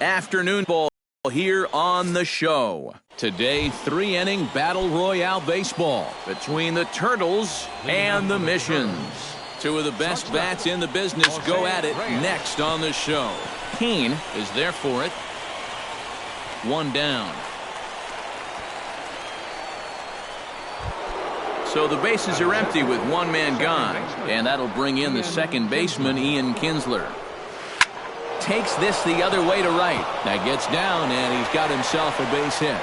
Afternoon ball here on the show. Today, 3-inning Battle Royale baseball between the Turtles and the Missions. Two of the best bats in the business go at it next on the show. Kane is there for it. One down. So the bases are empty with one man gone, and that'll bring in the second baseman, Ian Kinsler. Takes this the other way to right. That gets down, and he's got himself a base hit.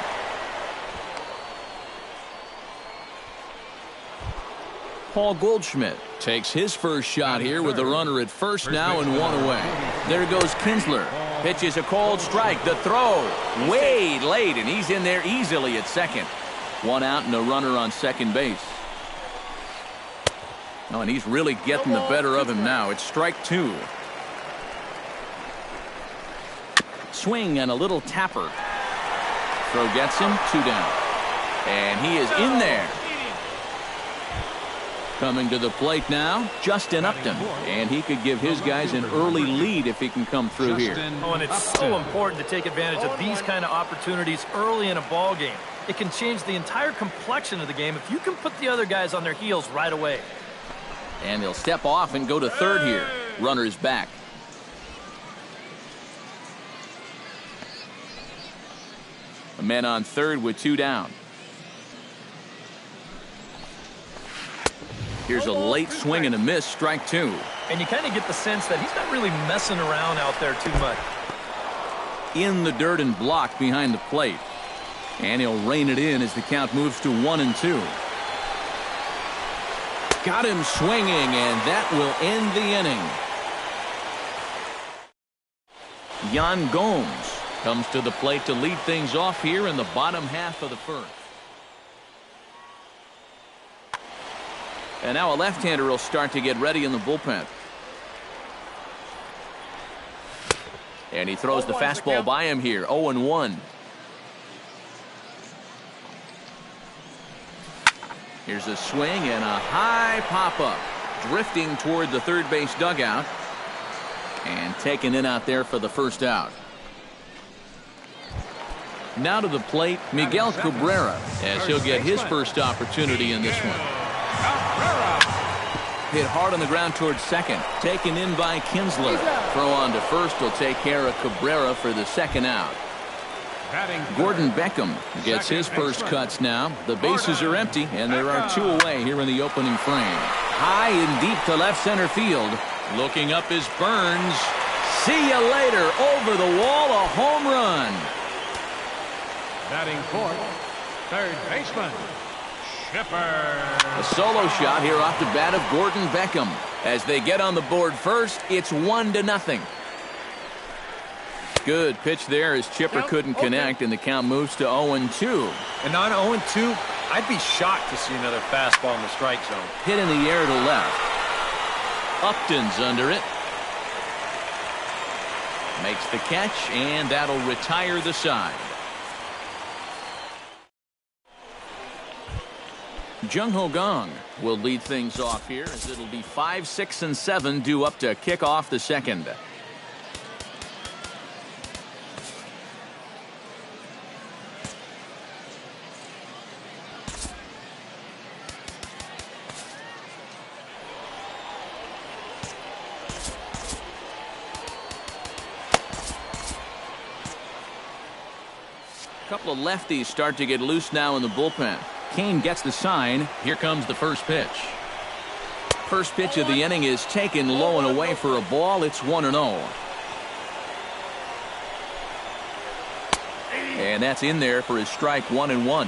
Paul Goldschmidt takes his first shot here with the runner at first now and one away. There goes Kinsler. Pitches a cold strike. The throw way late, and he's in there easily at second. One out and a runner on second base. Oh, and he's really getting the better of him now. It's strike two. Swing and a little tapper. Throw gets him, two down. And he is in there. Coming to the plate now, Justin Upton. And he could give his guys an early lead if he can come through here. Oh, and it's so important to take advantage of these kind of opportunities early in a ball game. It can change the entire complexion of the game if you can put the other guys on their heels right away. And he'll step off and go to third here. Runner's back. A man on third with two down. Here's a late swing and a miss, strike two. And you kind of get the sense that he's not really messing around out there too much. In the dirt and blocked behind the plate. And he'll rein it in as the count moves to 1-2. Got him swinging, and that will end the inning. Yan Gomes comes to the plate to lead things off here in the bottom half of the first. And now a left-hander will start to get ready in the bullpen. And he throws the fastball by him here, 0-1. Here's a swing and a high pop-up. Drifting toward the third base dugout. And taken in out there for the first out. Now to the plate, Miguel Cabrera, as he'll get his first opportunity in this one. Hit hard on the ground towards second. Taken in by Kinsler. Throw on to first will take care of Cabrera for the second out. Gordon Beckham gets his first cuts now. The bases are empty, and there are two away here in the opening frame. High and deep to left center field. Looking up is Burns. See you later. Over the wall, a home run. Batting fourth, third baseman, Shipper. A solo shot here off the bat of Gordon Beckham. As they get on the board first, it's 1-0. Good pitch there as Chipper couldn't connect, and the count moves to 0-2. And on 0-2, I'd be shocked to see another fastball in the strike zone. Hit in the air to left. Upton's under it. Makes the catch, and that'll retire the side. Jung Ho Gong will lead things off here as it'll be 5, 6, and 7 due up to kick off the second. A couple of lefties start to get loose now in the bullpen. Kane gets the sign. Here comes the first pitch. First pitch of the inning is taken low and away for a ball. It's 1-0. And that's in there for his strike, 1-1.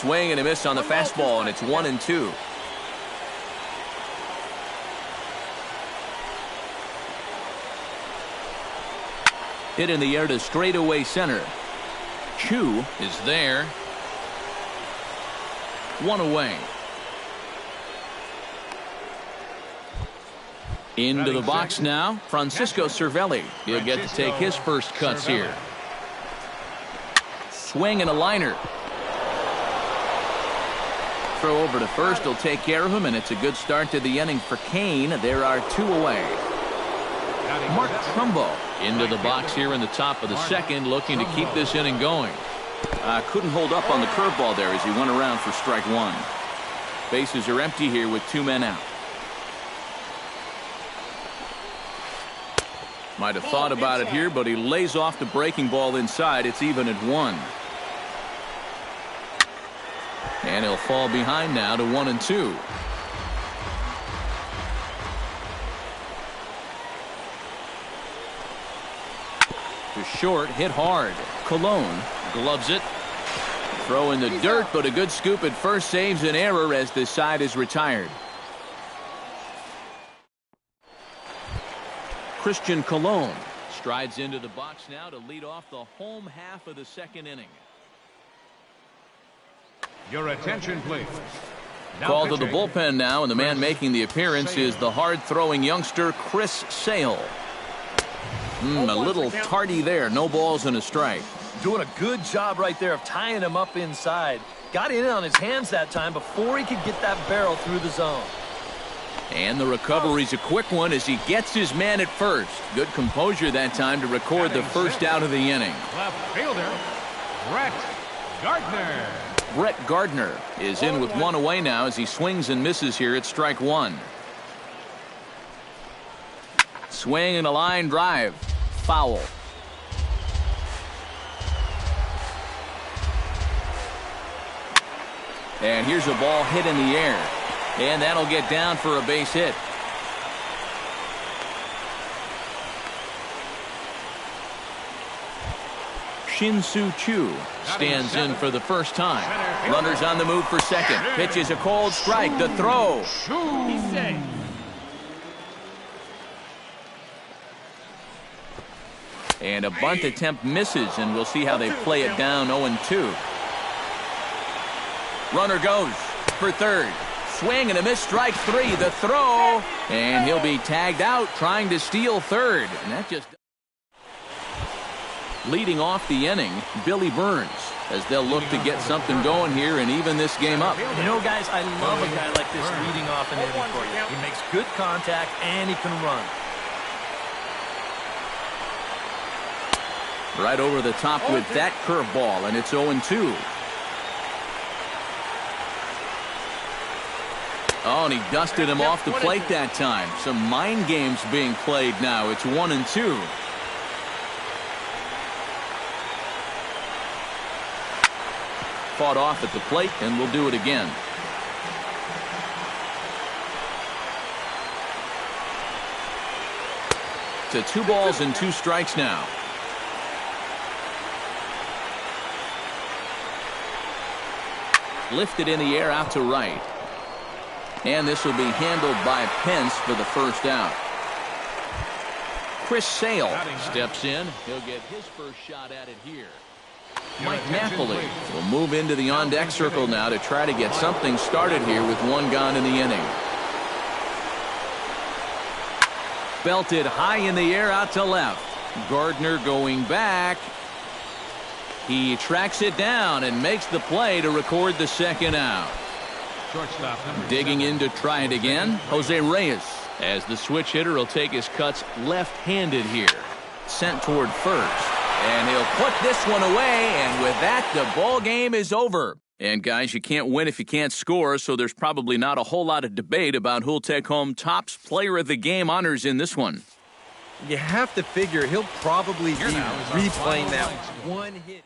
swing and a miss on the fastball, and it's 1-2. Hit in the air to straightaway center. Chu is there. 1 away. Into the box now, Francisco Cervelli. He'll get to take his first cuts here. Swing and a liner. Throw over to first will take care of him, and it's a good start to the inning for Kane. There are 2 away. Mark Trumbo into the box here in the top of the second, looking to keep this inning going. Couldn't hold up on the curveball there as he went around for strike 1. Bases are empty here with 2 men out. Might have thought about it here, but he lays off the breaking ball inside. It's even at 1. And he'll fall behind now to 1-2. To short, hit hard. Colon gloves it. Throw in the dirt, but a good scoop at first saves an error as this side is retired. Christian Colon strides into the box now to lead off the home half of the second inning. Your attention, please. Called to the bullpen now, and the man making the appearance is the hard-throwing youngster Chris Sale. A little tardy there. No balls and a strike. Doing a good job right there of tying him up inside. Got in on his hands that time before he could get that barrel through the zone. And the recovery's a quick one as he gets his man at first. Good composure that time to record the first out of the inning. Left fielder, Brett Gardner. Brett Gardner is in with 1 away now as he swings and misses here at strike 1. Swing and a line drive. Foul. And here's a ball hit in the air. And that'll get down for a base hit. Shin-Soo Choo stands in for the first time. Runners on the move for second. Pitch is a cold strike. The throw. He's safe. And a bunt attempt misses, and we'll see how they play it down 0-2. Runner goes for third. Swing and a miss, strike 3. The throw, and he'll be tagged out trying to steal third. And that just leading off the inning, Billy Burns, as they'll look to get something going here and even this game up. You know, guys, I love a guy like this leading off an inning for you. He makes good contact and he can run. Right over the top with that curveball, and it's 0-2. Oh, and he dusted him off the plate that time. Some mind games being played now. It's 1-2. Fought off at the plate, and we'll do it again. To 2 balls and 2 strikes now. Lifted in the air out to right. And this will be handled by Pence for the first out. Chris Sale steps in. He'll get his first shot at it here. Mike Napoli will move into the on-deck circle now to try to get something started here with 1 gone in the inning. Belted high in the air out to left. Gardner going back. He tracks it down and makes the play to record the second out. Digging in to try it again, Jose Reyes, as the switch hitter will take his cuts left-handed here. Sent toward first, and he'll put this one away, and with that, the ball game is over. And guys, you can't win if you can't score, so there's probably not a whole lot of debate about who'll take home Topps Player of the Game honors in this one. You have to figure he'll probably be replaying that one hit.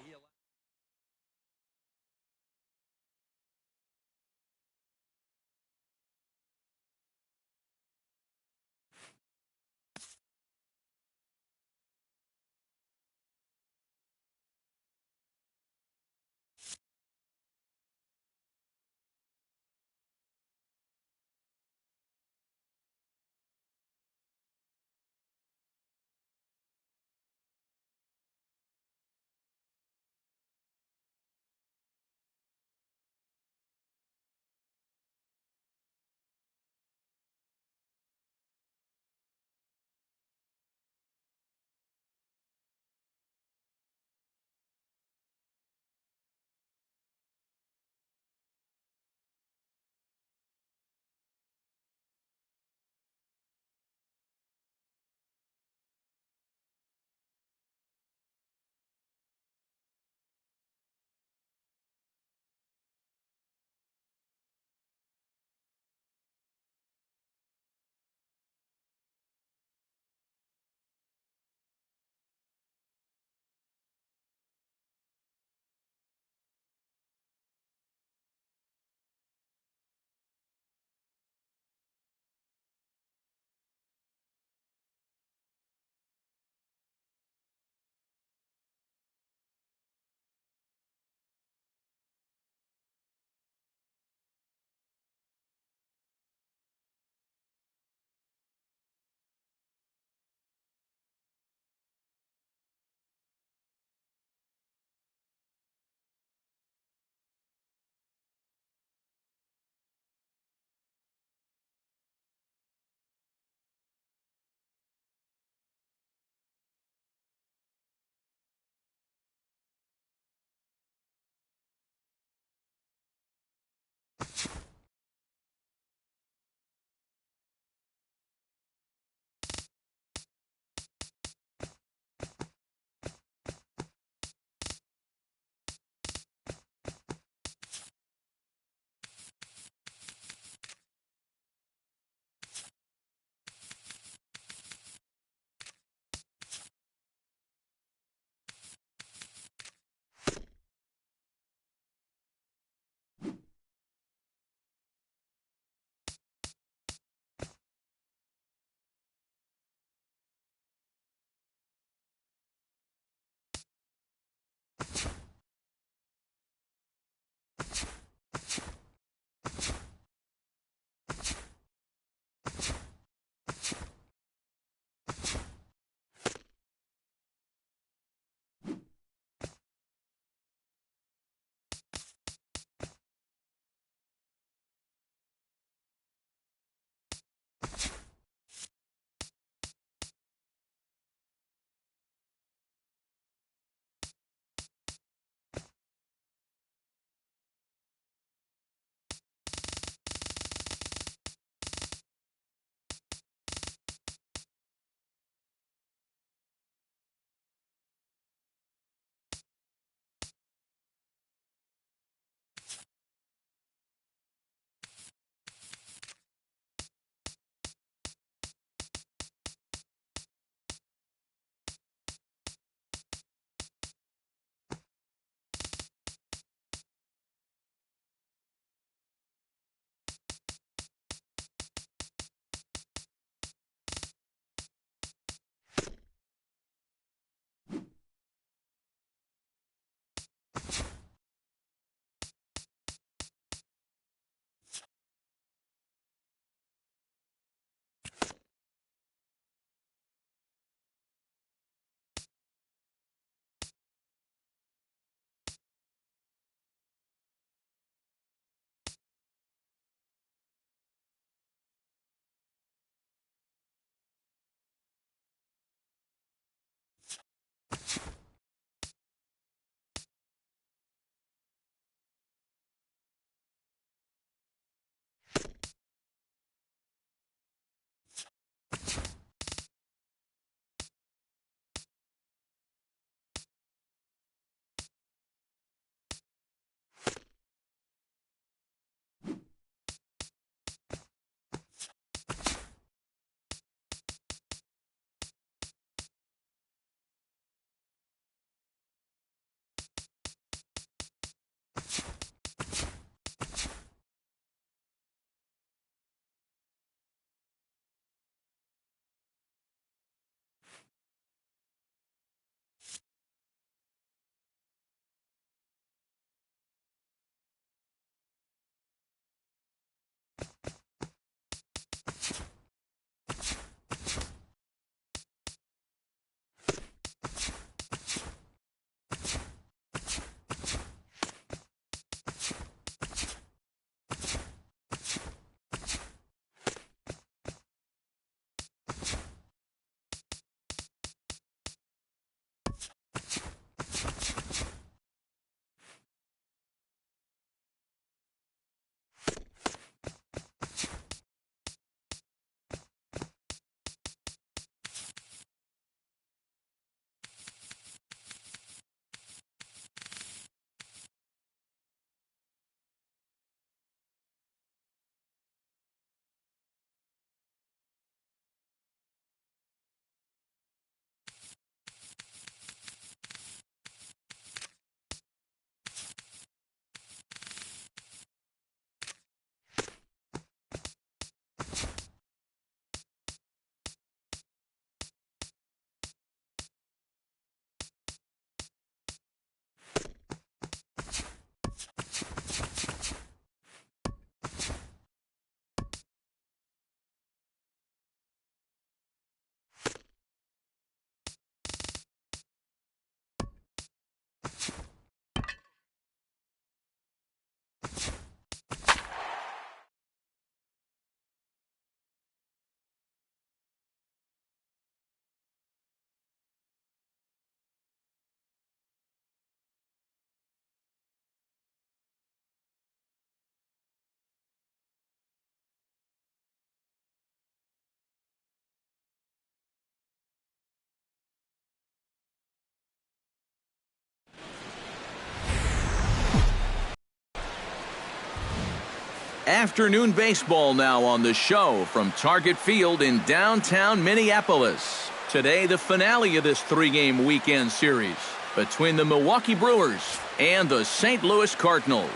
Afternoon baseball now on the show from Target Field in downtown Minneapolis. Today, the finale of this three-game weekend series between the Milwaukee Brewers and the St. Louis Cardinals.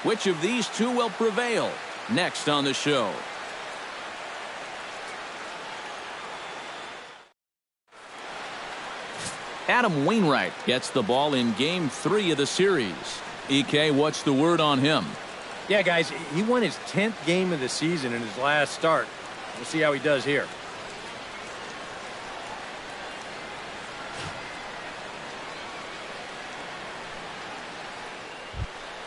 Which of these two will prevail? Next on the show. Adam Wainwright gets the ball in Game 3 of the series. EK, what's the word on him? Yeah, guys, he won his 10th game of the season in his last start. We'll see how he does here.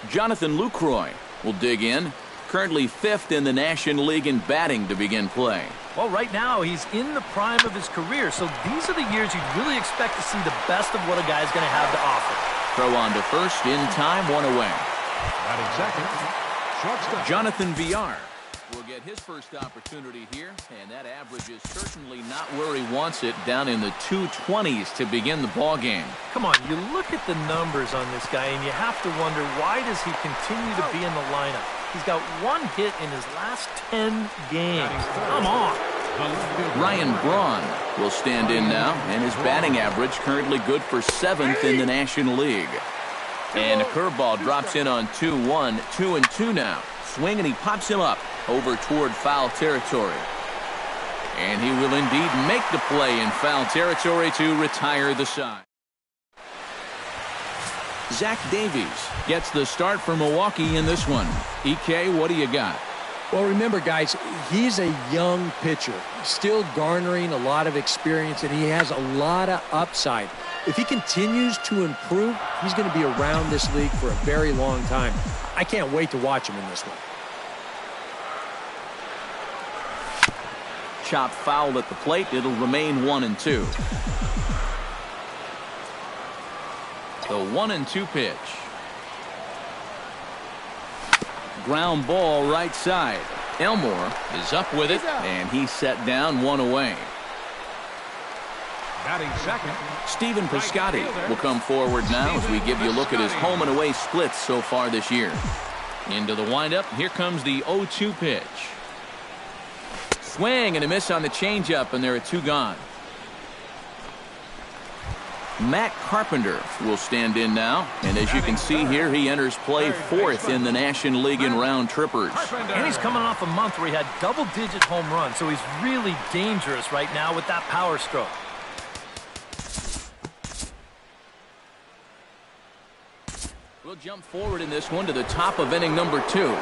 Jonathan Lucroy will dig in. Currently 5th in the National League in batting to begin play. Well, right now, he's in the prime of his career, so these are the years you'd really expect to see the best of what a guy's going to have to offer. Throw on to first, in time, one away. Batting second, shortstop. Jonathan Villar will get his first opportunity here, and that average is certainly not where he wants it, down in the 220s to begin the ball game. Come on, you look at the numbers on this guy, and you have to wonder, why does he continue to be in the lineup? He's got one hit in his last 10 games. Come on. Ryan Braun will stand in now, and his batting average currently good for 7th in the National League. And a curveball drops in on 2-1, 2-2 now. Swing, and he pops him up over toward foul territory. And he will indeed make the play in foul territory to retire the side. Zach Davies gets the start for Milwaukee in this one. EK, what do you got? Well, remember, guys, he's a young pitcher, still garnering a lot of experience, and he has a lot of upside. If he continues to improve, he's going to be around this league for a very long time. I can't wait to watch him in this one. Chop foul at the plate. It'll remain 1-2. The 1-2 pitch. Ground ball right side. Elmore is up with it, and he's set down, one away. Batting second, Stephen Piscotty will come forward now as we give you a look at his home and away splits so far this year. Into the windup. Here comes the 0-2 pitch. Swing and a miss on the changeup, and there are two gone. Matt Carpenter will stand in now, and as you can see here, he enters play 4th in the National League in round trippers. And he's coming off a month where he had double-digit home runs, so he's really dangerous right now with that power stroke. We'll jump forward in this one to the top of inning number 2.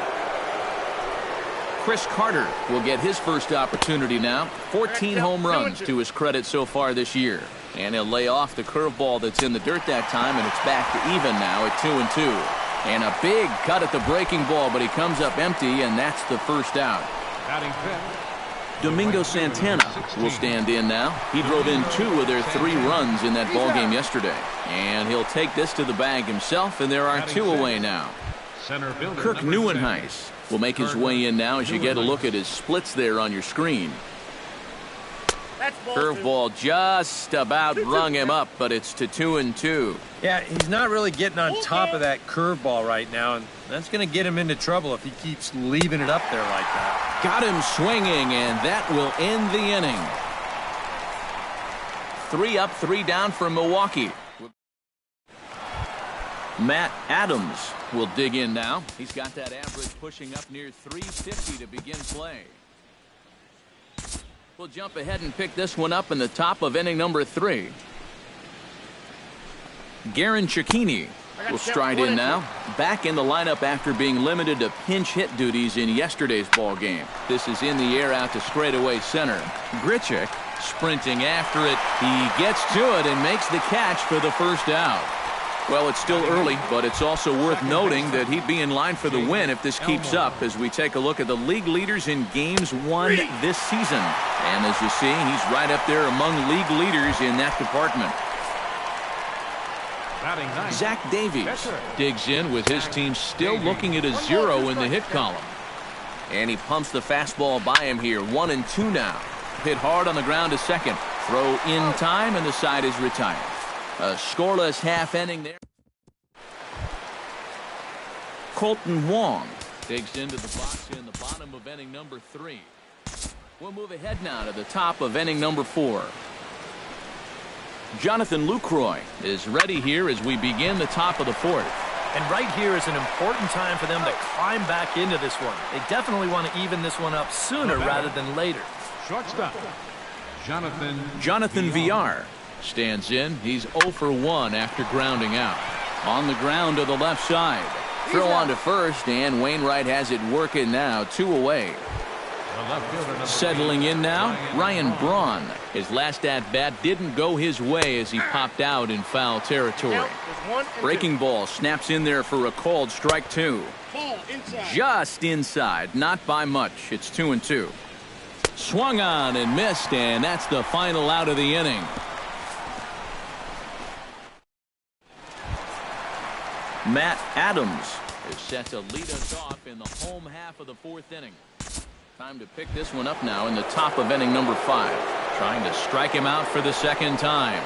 Chris Carter will get his first opportunity now. 14 home runs to his credit so far this year. And he'll lay off the curveball that's in the dirt that time, and it's back to even now at 2-2. And a big cut at the breaking ball, but he comes up empty, and that's the first out. batting fifth. Domingo Santana will stand in now. He drove in 2 of their 3 runs in that ball game yesterday. And he'll take this to the bag himself, and there are 2 away now. Center fielder, Kirk Neuenhuis will make his way in now as you get a look at his splits there on your screen. Curveball just about rung him up, but it's to 2-2. Yeah, he's not really getting on top of that curveball right now, and that's going to get him into trouble if he keeps leaving it up there like that. Got him swinging, and that will end the inning. 3 up, 3 down for Milwaukee. Matt Adams will dig in now. He's got that average pushing up near 350 to begin play. We'll jump ahead and pick this one up in the top of inning number 3. Garen Cecchini will stride in now. Back in the lineup after being limited to pinch hit duties in yesterday's ball game. This is in the air out to straightaway center. Grichuk sprinting after it. He gets to it and makes the catch for the first out. Well, it's still early, but it's also worth noting that he'd be in line for the win if this keeps up as we take a look at the league leaders in games won this season. And as you see, he's right up there among league leaders in that department. Zach Davies digs in with his team still looking at a 0 in the hit column. And he pumps the fastball by him here. 1-2 now. Hit hard on the ground to second. Throw in time, and the side is retired. A scoreless half inning there. Colton Wong Digs into the box in the bottom of inning number 3. We'll move ahead now to the top of inning number 4. Jonathan Lucroy is ready here as we begin the top of the 4th. And right here is an important time for them to climb back into this one. They definitely want to even this one up sooner rather than later. Shortstop, Jonathan Villar stands in. He's 0 for 1 after grounding out. On the ground to the left side. Throw on to first, and Wainwright has it working now. 2 away. Settling in now, Ryan Braun. His last at-bat didn't go his way as he popped out in foul territory. Breaking ball snaps in there for a called strike 2. Just inside, not by much. It's 2-2. Swung on and missed, and that's the final out of the inning. Matt Adams is set to lead us off in the home half of the 4th inning. Time to pick this one up now in the top of inning number 5. Trying to strike him out for the 2nd time.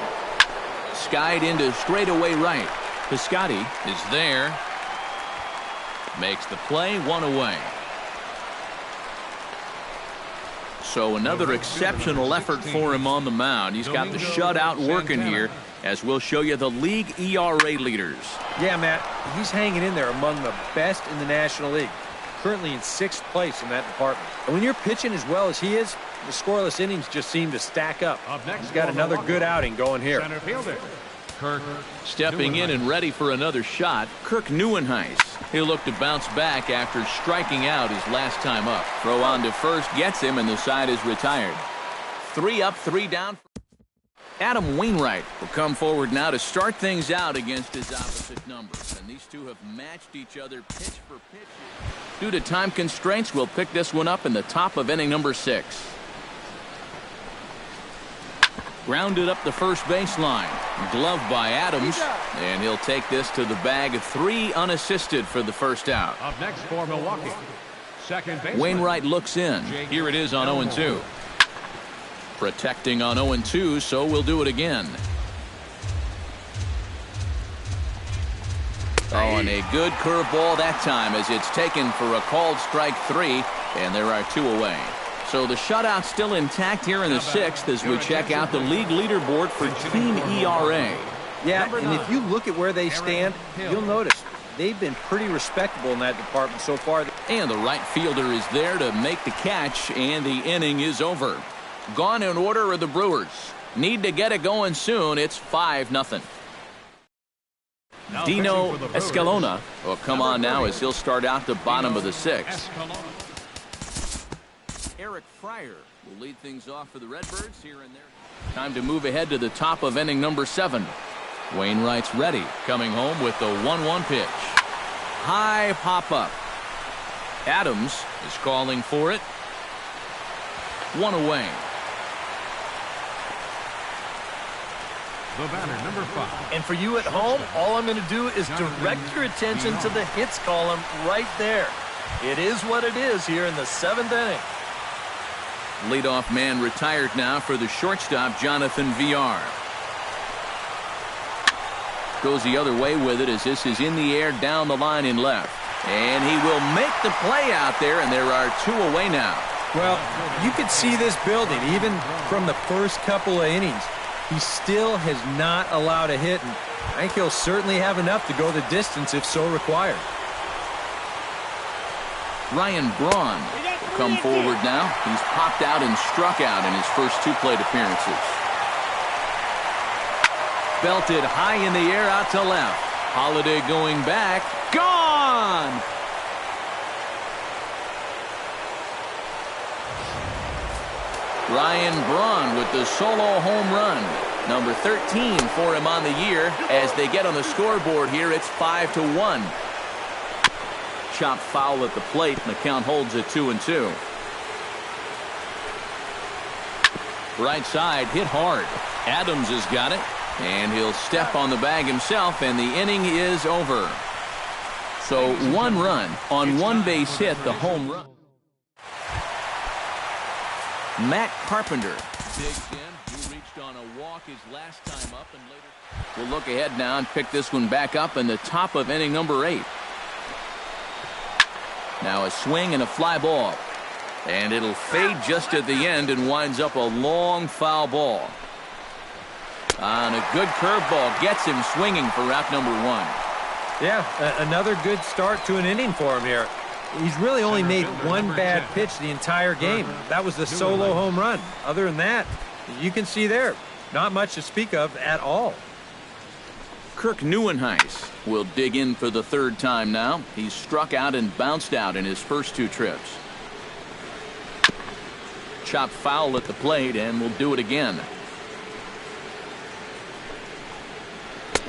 Skied into straightaway right. Piscotty is there. Makes the play, 1 away. So another exceptional effort for him on the mound. He's got the shutout working here, as we'll show you the league ERA leaders. Yeah, Matt, he's hanging in there among the best in the National League. Currently in 6th place in that department. And when you're pitching as well as he is, the scoreless innings just seem to stack up. He's got another good outing going here. Center fielder, Kirk. Stepping in and ready for another shot, Kirk Neuenhuis. He'll look to bounce back after striking out his last time up. Throw on to first gets him, and the side is retired. 3 up, 3 down. Adam Wainwright will come forward now to start things out against his opposite numbers. And these two have matched each other pitch for pitch. Due to time constraints, we'll pick this one up in the top of inning number 6. Grounded up the first baseline. Gloved by Adams. And he'll take this to the bag of 3 unassisted for the first out. Up next for Milwaukee, second baseman. Wainwright looks in. Here it is on 0-2. Protecting on 0-2, so we'll do it again. Oh, and a good curveball that time as it's taken for a called strike 3, and there are 2 away. So the shutout's still intact here in the 6th as we check out the league leaderboard for team ERA. Yeah, and if you look at where they stand, you'll notice they've been pretty respectable in that department so far. And the right fielder is there to make the catch, and the inning is over. Gone in order are the Brewers. Need to get it going soon. It's 5-0. Dino Escalona will come on now as he'll start out the bottom of the 6th. Eric Fryer will lead things off for the Redbirds here and there. Time to move ahead to the top of inning number 7. Wainwright's ready, coming home with the 1-1 pitch. High pop-up. Adams is calling for it. 1 away. The batter, number 5. And for you at home, all I'm going to do is direct your attention to the hits column right there. It is what it is here in the 7th inning. Leadoff man retired now for the shortstop, Jonathan Villar. Goes the other way with it as this is in the air down the line in left. And he will make the play out there, and there are 2 away now. Well, you could see this building even from the first couple of innings. He still has not allowed a hit, and I think he'll certainly have enough to go the distance if so required. Ryan Braun will come forward now. He's popped out and struck out in his first 2 plate appearances. Belted high in the air out to left. Holiday going back. Gone! Ryan Braun with the solo home run. Number 13 for him on the year. As they get on the scoreboard here, it's 5-1. Chopped foul at the plate, and the count holds at 2-2. Right side hit hard. Adams has got it, and he'll step on the bag himself, and the inning is over. So 1 run on 1 base hit, the home run. Matt Carpenter digs in. He reached on a walk his last time up, and later we'll look ahead now and pick this one back up in the top of inning number 8. Now a swing and a fly ball. And it'll fade just at the end and winds up a long foul ball. On a good curveball, gets him swinging for out number 1. Yeah, another good start to an inning for him here. He's really only made one bad pitch the entire game. That was the solo home run. Other than that, you can see there, not much to speak of at all. Kirk Nieuwenhuis will dig in for the 3rd time now. He's struck out and bounced out in his first 2 trips. Chopped foul at the plate, and will do it again.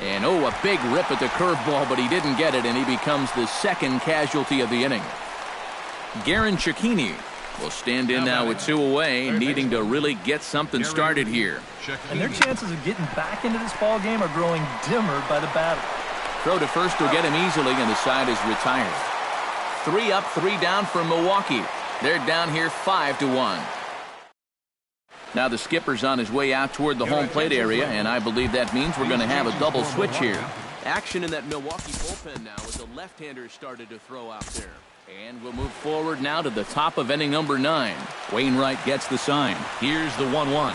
And oh, a big rip at the curveball, but he didn't get it, and he becomes the 2nd casualty of the inning. Garin Cecchini will stand in now with 2 away, needing to really get something started here. And their chances of getting back into this ball game are growing dimmer by the batter. Throw to first will get him easily, and the side is retired. 3 up, 3 down for Milwaukee. They're down here 5-1. Now the skipper's on his way out toward the home plate area, and I believe that means we're going to have a double switch here. Action in that Milwaukee bullpen now as the left-hander started to throw out there. And we'll move forward now to the top of inning number 9. Wainwright gets the sign. Here's the 1-1.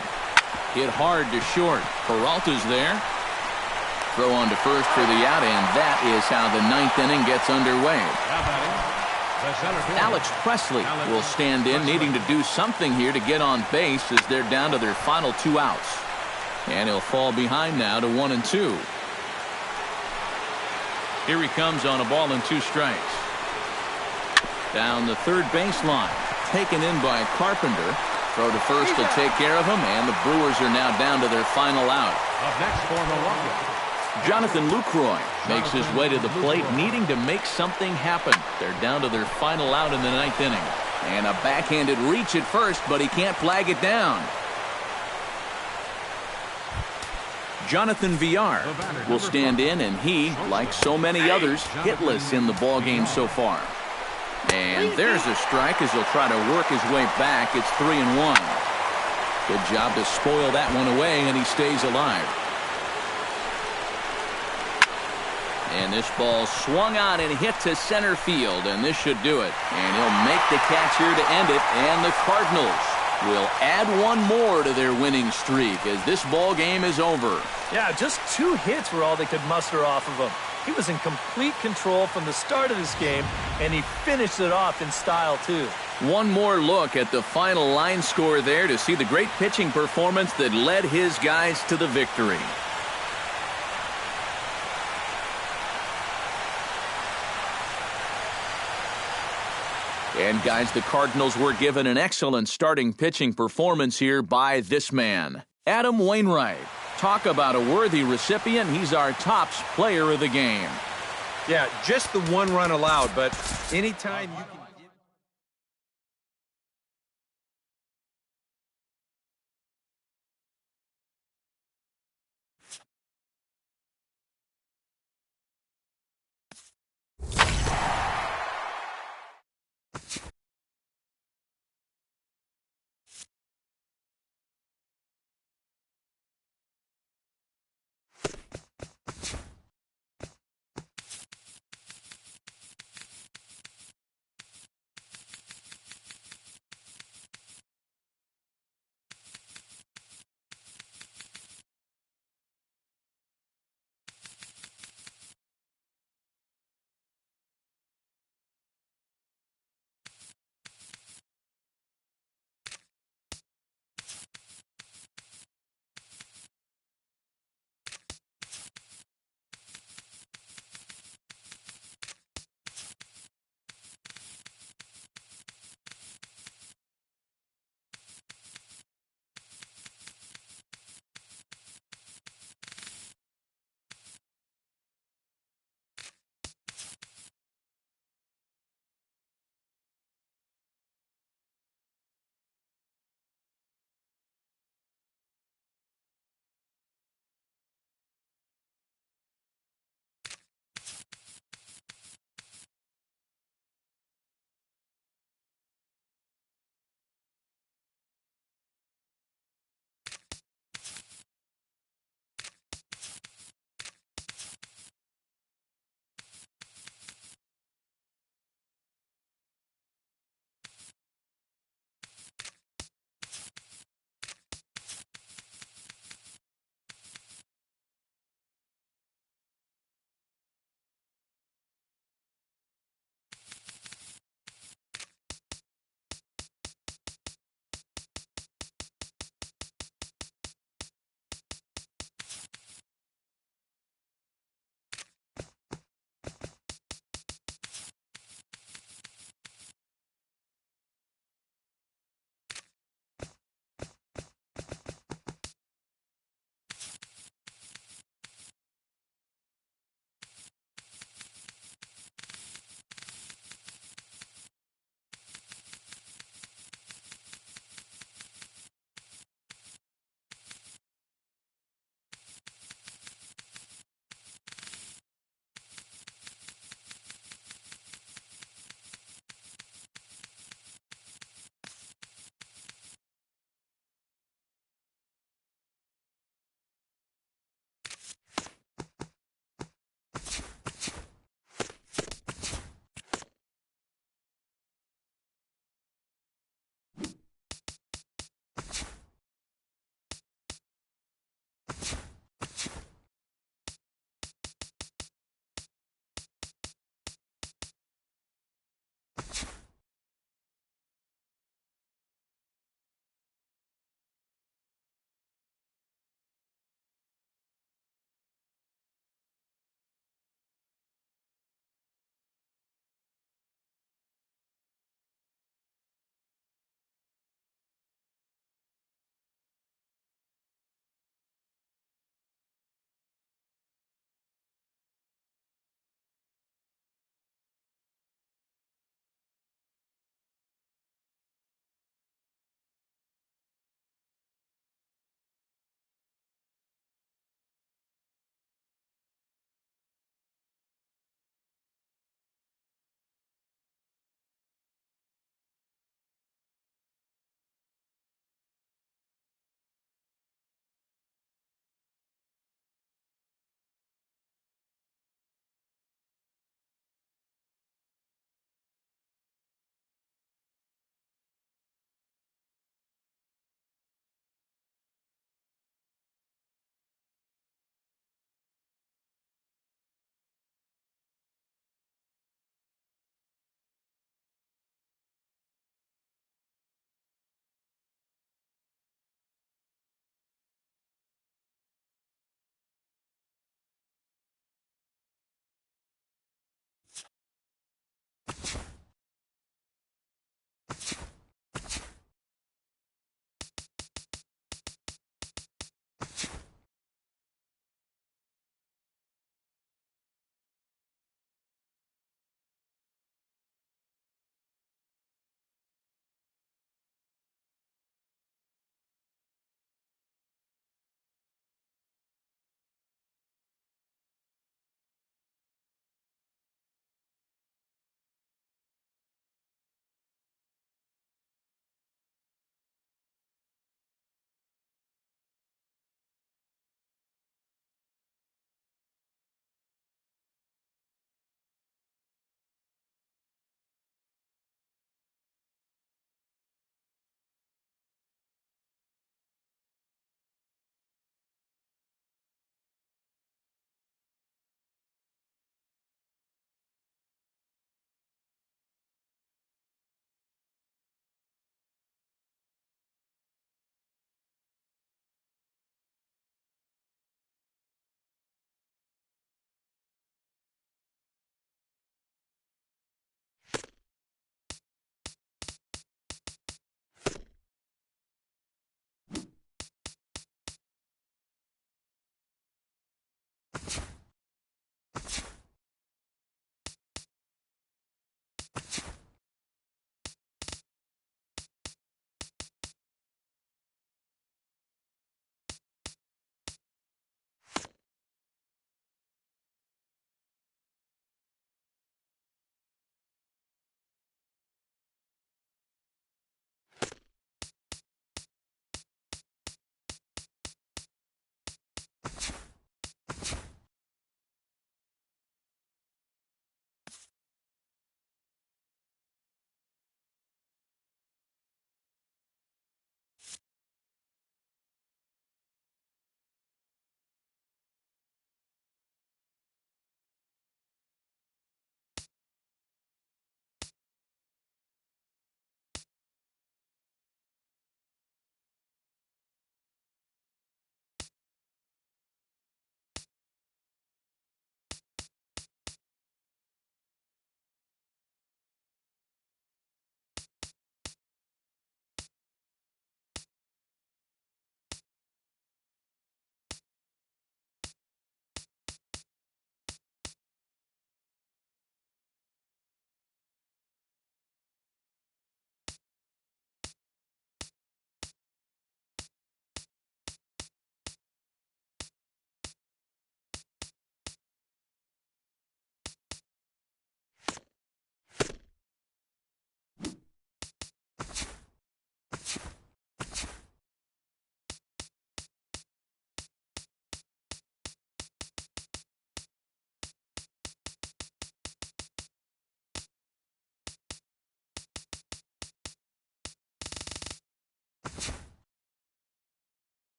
Hit hard to short. Peralta's there. Throw on to first for the out, and that is how the 9th inning gets underway. Alex Presley will stand in, needing to do something here to get on base as they're down to their final 2 outs. And he'll fall behind now to 1-2. Here he comes on a ball and 2 strikes. Down the 3rd baseline. Taken in by Carpenter. Throw to first will take care of him, and the Brewers are now down to their final out. Up next for Milwaukee, Jonathan Lucroy makes his way to the plate, needing to make something happen. They're down to their final out in the 9th inning. And a backhanded reach at first, but he can't flag it down. Jonathan Villar will stand in, and he, like so many others, hitless in the ballgame so far. And there's a strike as he'll try to work his way back. It's 3-1. Good job to spoil that one away, and he stays alive. And this ball swung on and hit to center field, and this should do it. And he'll make the catch here to end it, and the Cardinals will add 1 more to their winning streak as this ball game is over. Yeah, just 2 hits were all they could muster off of him. He was in complete control from the start of this game, and he finished it off in style, too. One more look at the final line score there to see the great pitching performance that led his guys to the victory. And guys, the Cardinals were given an excellent starting pitching performance here by this man, Adam Wainwright. Talk about a worthy recipient. He's our tops player of the game. Yeah, just the 1 run allowed, but anytime you can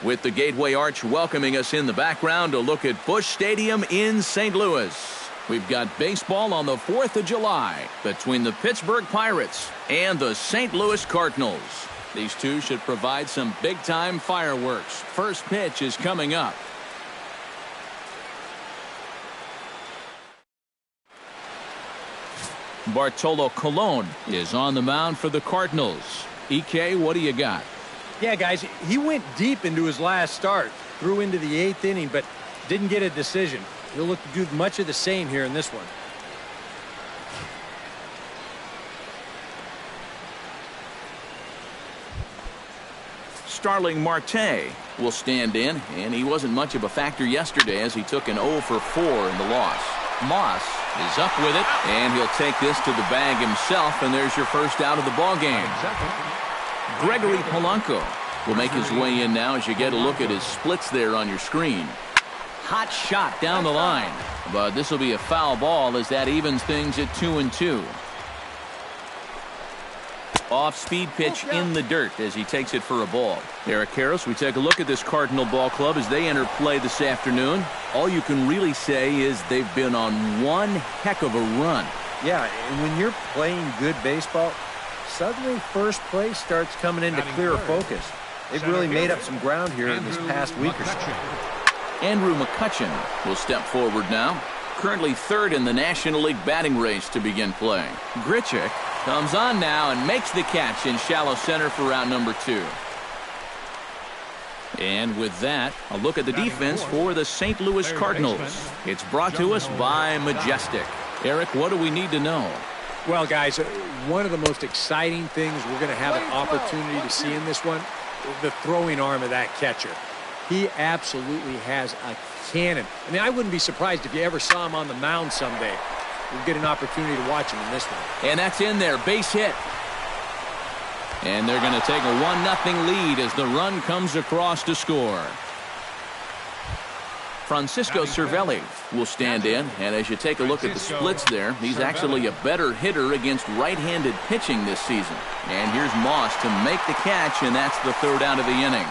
With the Gateway Arch welcoming us in the background, a look at Busch Stadium in St. Louis. We've got baseball on the 4th of July between the Pittsburgh Pirates and the St. Louis Cardinals. These two should provide some big-time fireworks. First pitch is coming up. Bartolo Colon is on the mound for the Cardinals. EK, what do you got? Yeah, guys, he went deep into his last start, threw into the 8th inning, but didn't get a decision. He'll look to do much of the same here in this one. Starling Marte will stand in, and he wasn't much of a factor yesterday as he took an 0 for 4 in the loss. Moss is up with it, and he'll take this to the bag himself, and there's your first out of the ball game. Gregory Polanco will make his way in now as you get a look at his splits there on your screen. Hot shot down the line, but this will be a foul ball as that evens things at 2-2. Off-speed pitch in the dirt as he takes it for a ball. Eric Karros, we take a look at this Cardinal ball club as they enter play this afternoon. All you can really say is they've been on one heck of a run. Yeah, and when you're playing good baseball, suddenly first place starts coming into clearer focus. They've really made up some ground here in this past week or so. Andrew McCutchen will step forward now. Currently third in the National League batting race to begin play. Grichuk comes on now and makes the catch in shallow center for out number 2. And with that, a look at the defense for the St. Louis Cardinals. It's brought to us by Majestic. Eric, what do we need to know? Well, guys, one of the most exciting things we're going to have an opportunity to see in this one, the throwing arm of that catcher. He absolutely has a cannon. I mean, I wouldn't be surprised if you ever saw him on the mound someday. We'll get an opportunity to watch him in this one. And that's in there, base hit. And they're going to take a 1-0 lead as the run comes across to score. Francisco Cervelli will stand in, and as you take a look at the splits there, he's actually a better hitter against right-handed pitching this season. And here's Moss to make the catch, and that's the third out of the inning.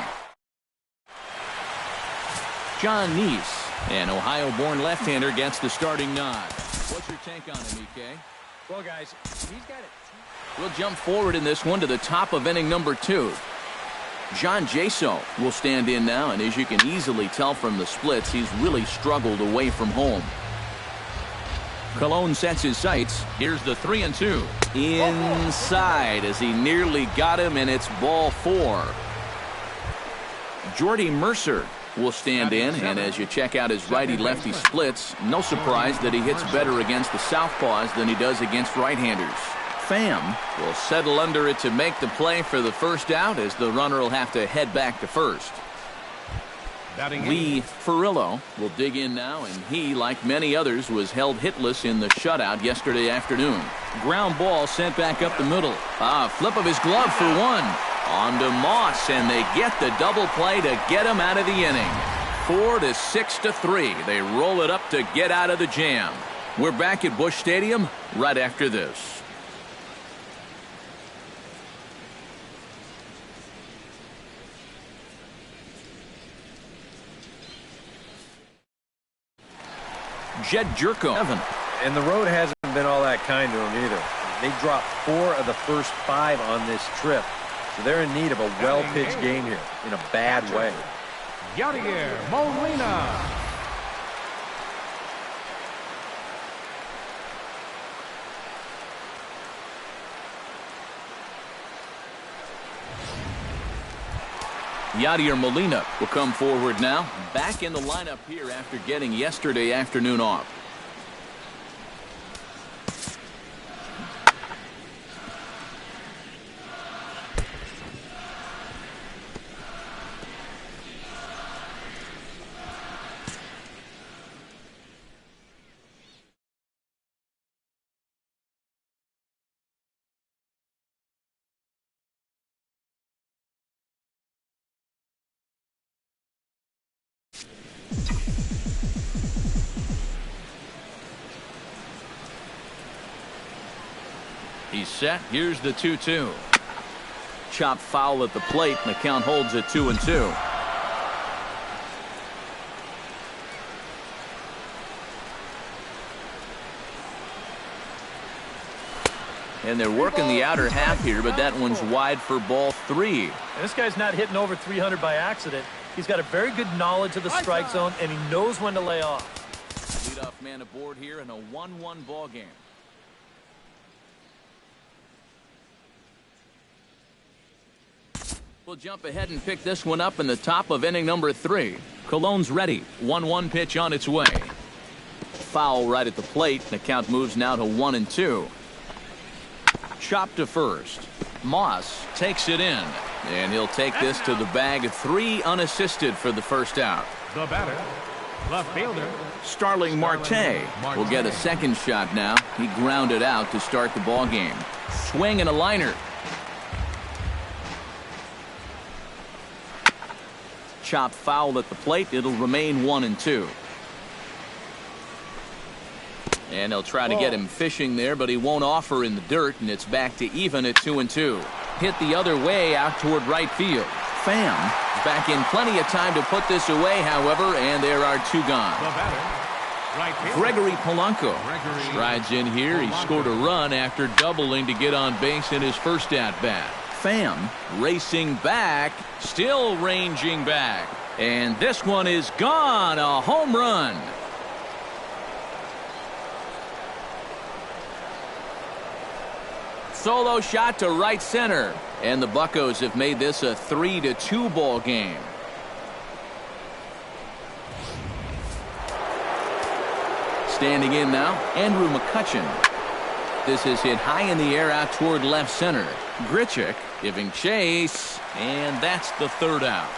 John Neese, an Ohio-born left-hander, gets the starting nod. What's your take on him, EK? Well, guys, he's got it. We'll jump forward in this one to the top of inning number 2. John Jaso will stand in now, and as you can easily tell from the splits, he's really struggled away from home. Colon sets his sights. Here's the 3-2. Inside as he nearly got him, and it's ball 4. Jordy Mercer will stand in, and as you check out his righty-lefty splits, no surprise that he hits better against the southpaws than he does against right-handers. Pham will settle under it to make the play for the first out as the runner will have to head back to first. Lee Furillo will dig in now, and he, like many others, was held hitless in the shutout yesterday afternoon. Ground ball sent back up the middle. Flip of his glove for one. On to Moss, and they get the double play to get him out of the inning. 4-6-3. They roll it up to get out of the jam. We're back at Busch Stadium right after this. Jed Jerko. And the road hasn't been all that kind to him either. They dropped 4 of the first 5 on this trip. So they're in need of a well-pitched game here in a bad way. Yadier Molina. Yadier Molina will come forward now. Back in the lineup here after getting yesterday afternoon off. He's set. Here's the 2-2. Chop foul at the plate, and the count holds at 2-2. And they're working the outer half here, but that one's wide for ball 3. And this guy's not hitting over 300 by accident. He's got a very good knowledge of the strike zone, and he knows when to lay off. Leadoff man aboard here in a 1-1 ball game. We'll jump ahead and pick this one up in the top of inning number 3. Cologne's ready. 1-1 pitch on its way. Foul right at the plate. The count moves now to 1-2. Chop to first. Moss takes it in. And he'll take this to the bag. 3 unassisted for the first out. The batter, left fielder, Starling Marte will get a second shot now. He grounded out to start the ball game. Swing and a liner. Chop foul at the plate. It'll remain 1-2. And they'll try to get him fishing there, but he won't offer in the dirt, and it's back to even at 2-2. Hit the other way out toward right field. Pham back in plenty of time to put this away, however, and there are 2 gone. the batter, right fielder, Gregory Polanco strides in here. He scored a run after doubling to get on base in his first at-bat. Pham racing back, still ranging back. And this one is gone. A home run. Solo shot to right center. And the Buccos have made this a 3-2 ball game. Standing in now, Andrew McCutchen. This is hit high in the air out toward left center. Grichuk giving chase, and that's the third out.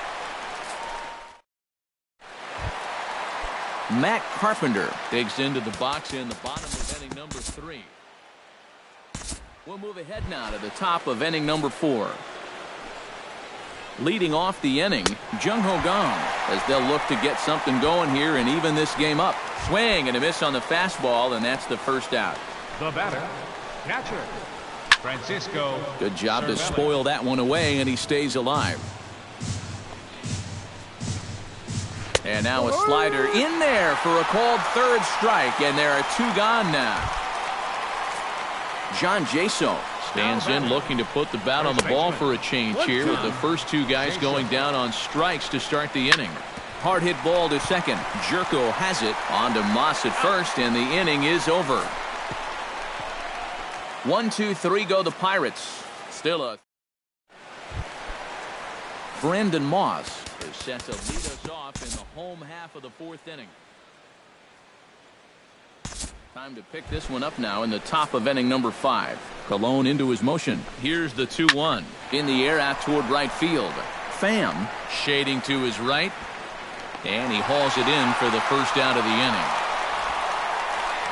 Matt Carpenter digs into the box in the bottom of inning number 3. We'll move ahead now to the top of inning number 4. Leading off the inning, Jung Ho Kang, as they'll look to get something going here and even this game up. Swing and a miss on the fastball, and that's the first out. the batter, catcher, Francisco. Good job to Cervelli. spoil that one away, and he stays alive. And now a slider in there for a called third strike, and there are 2 gone now. John Jaso stands in looking to put the bat on the ball for a change here, with the first 2 guys going down on strikes to start the inning. Hard hit ball to second. Jerko has it. On to Moss at first, and the inning is over. 1-2-3 go the Pirates. Still a Brandon Moss is set to lead us off in the home half of the 4th inning. Time to pick this one up now in the top of inning number 5. Cologne into his motion. Here's the 2-1. In the air out toward right field. Pham shading to his right. And he hauls it in for the first out of the inning.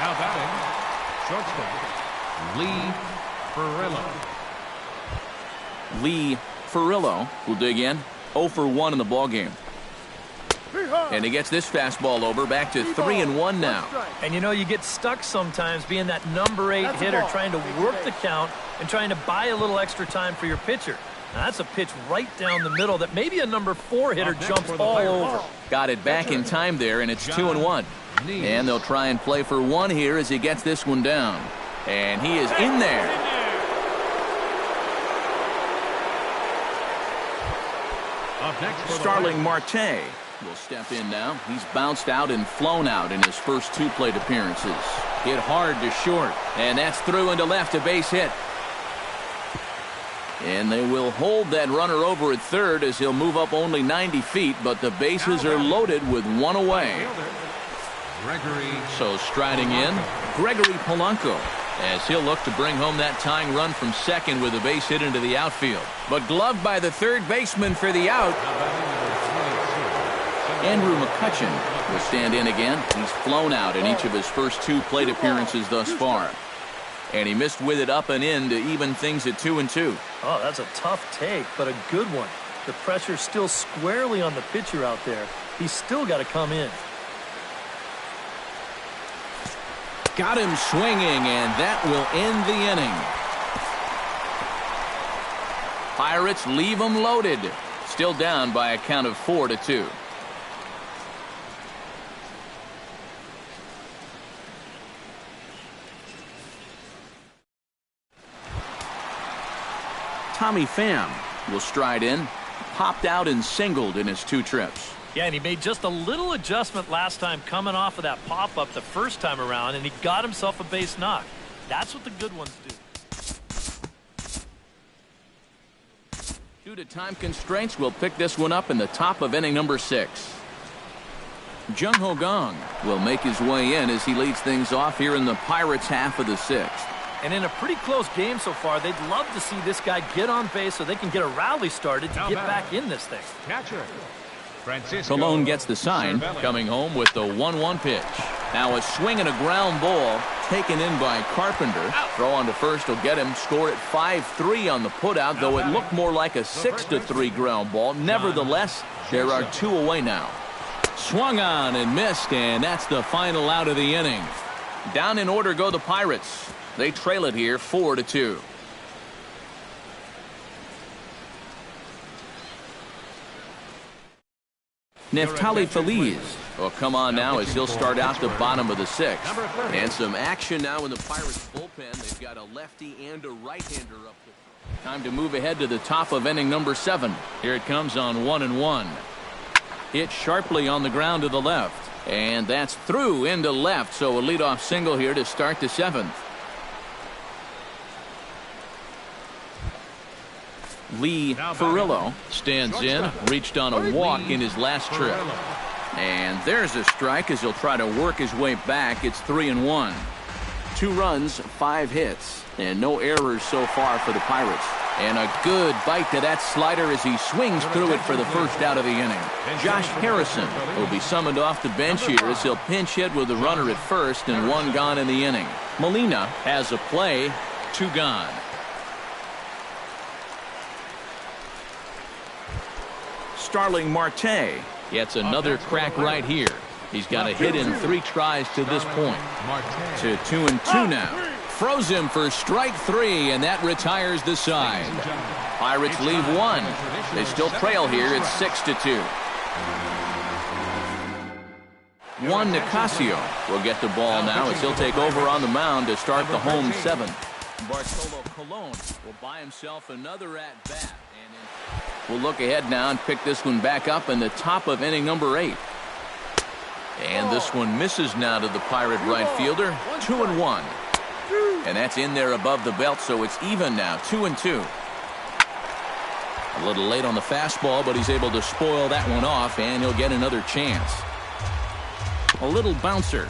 Now batting, shortstop, Lee Ferrillo. Lee Ferrillo will dig in. 0 for 1 in the ballgame. And he gets this fastball over, back to 3-1 now. And you know, you get stuck sometimes being that number 8 hitter, trying to work the count and trying to buy a little extra time for your pitcher. Now, that's a pitch right down the middle that maybe a number 4 hitter jumps all over. Got it back in time there, and it's 2-1. And they'll try and play for 1 here as he gets this one down. And he is in there. Up next for the Starling Marte will step in now. He's bounced out and flown out in his first 2 plate appearances. Hit hard to short, and that's through into left, a base hit. And they will hold that runner over at third as he'll move up only 90 feet, but the bases are loaded with 1 away. Gregory. So striding in, Gregory Polanco, as he'll look to bring home that tying run from second with a base hit into the outfield. But gloved by the third baseman for the out. Andrew McCutchen will stand in again. He's flown out in each of his first 2 plate appearances thus far. And he missed with it up and in to even things at 2-2. Oh, that's a tough take, but a good one. The pressure's still squarely on the pitcher out there. He's still got to come in. Got him swinging, and that will end the inning. Pirates leave him loaded. Still down by a count of 4-2. Tommy Pham will stride in. Popped out and singled in his 2 trips. Yeah, and he made just a little adjustment last time coming off of that pop-up the first time around, and he got himself a base knock. That's what the good ones do. Due to time constraints, we'll pick this one up in the top of inning number 6. Jung Ho Gong will make his way in as he leads things off here in the Pirates' half of the 6th. And in a pretty close game so far, they'd love to see this guy get on base so they can get a rally started to get back in this thing. Catcher. Francisco Colon gets the sign, coming home with the 1-1 pitch. Now a swing and a ground ball taken in by Carpenter. Throw on to first will get him. Score at 5-3 on the putout, though it looked more like a 6-3 ground ball. Nevertheless, there are 2 away now. Swung on and missed, and that's the final out of the inning. Down in order go the Pirates. They trail it here 4-2. Neftali Feliz will come on now as he'll start out the bottom of the 6th. And some action now in the Pirates bullpen. They've got a lefty and a right-hander up there. Time to move ahead to the top of inning number 7. Here it comes on 1-1. Hit sharply on the ground to the left. And that's through into left. So a leadoff single here to start the 7th. Lee Furillo stands in, reached on a walk in his last trip. And there's a strike as he'll try to work his way back. It's 3-1. 2 runs, 5 hits, and no errors so far for the Pirates. And a good bite to that slider as he swings through it for the first out of the inning. Josh Harrison will be summoned off the bench here as he'll pinch hit with a runner at first and 1 gone in the inning. Molina has a play, 2 gone. Starling Marte gets another crack right here. He's got a hit in 3 tries to this point. To 2-2 now. Froze him for strike 3, and that retires the side. Pirates leave 1. They still trail here. It's 6-2. Juan Nicasio will get the ball now as he'll take over on the mound to start the home 7th. Bartolo Colon will buy himself another at-bat. We'll look ahead now and pick this one back up in the top of inning number 8. And this one misses now to the Pirate right fielder. 2-1. And that's in there above the belt, so it's even now. 2-2. A little late on the fastball, but he's able to spoil that one off, and he'll get another chance. A little bouncer.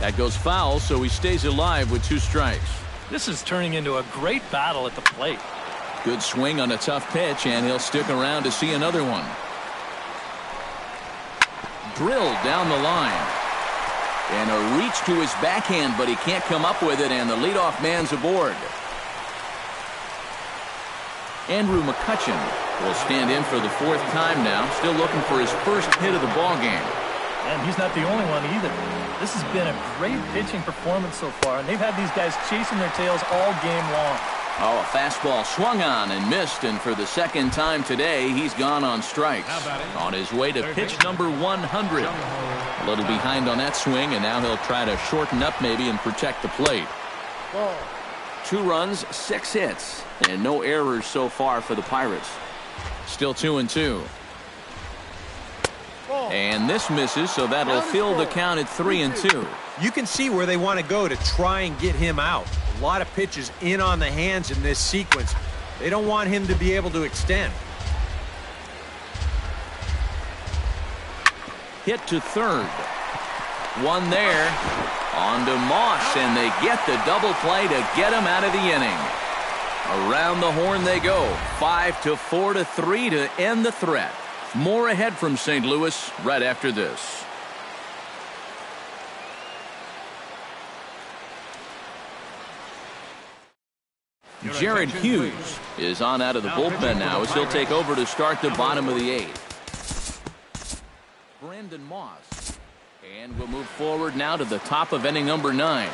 That goes foul, so he stays alive with 2 strikes. This is turning into a great battle at the plate. Good swing on a tough pitch, and he'll stick around to see another one. Drilled down the line. And a reach to his backhand, but he can't come up with it, and the leadoff man's aboard. Andrew McCutchen will stand in for the 4th time now, still looking for his first hit of the ball game. And he's not the only one either. This has been a great pitching performance so far, and they've had these guys chasing their tails all game long. Oh, a fastball swung on and missed, and for the 2nd time today, he's gone on strikes. On his way to pitch number 100. A little behind on that swing, and now he'll try to shorten up maybe and protect the plate. 2 runs, 6 hits, and no errors so far for the Pirates. Still 2-2. And this misses, so that'll fill the count at 3-2. You can see where they want to go to try and get him out. A lot of pitches in on the hands in this sequence. They don't want him to be able to extend. Hit to third. One there. On to Moss, and they get the double play to get him out of the inning. Around the horn they go. 5-4-3 to end the threat. More ahead from St. Louis right after this. Jared Hughes is on out of the bullpen now as he'll take over to start the bottom of the 8th. Brandon Moss. And we'll move forward now to the top of inning number 9.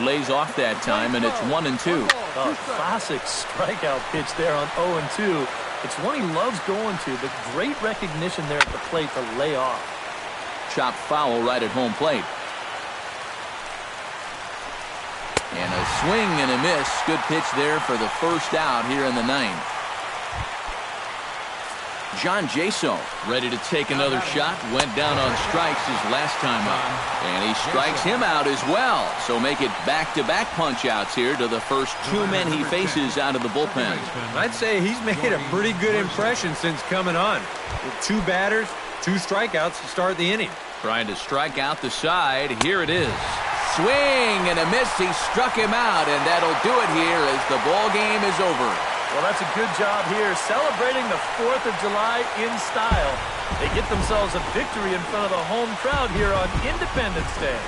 Lays off that time, and it's 1-2. A classic strikeout pitch there on 0-2. It's one he loves going to, but great recognition there at the plate to lay off. Chopped foul right at home plate. And a Swing and a miss. Good pitch there for the first out here in the ninth. John Jaso ready to take another shot. Went down on strikes his last time up. And he strikes him out as well. So make it back-to-back punch-outs here to the first two men he faces out of the bullpen. I'd say he's made a pretty good impression since coming on. With 2 batters, 2 strikeouts to start the inning. Trying to strike out the side. Here it is. Swing and a miss. He struck him out, and that'll do it here as the ball game is over. Well, that's a good job here, celebrating the 4th of July in style. They get themselves a victory in front of the home crowd here on Independence Day.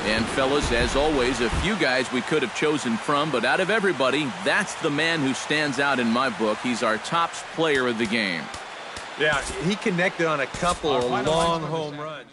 And fellas, as always, a few guys we could have chosen from, but out of everybody, that's the man who stands out in my book. He's our top player of the game. Yeah, he connected on a couple of long home runs.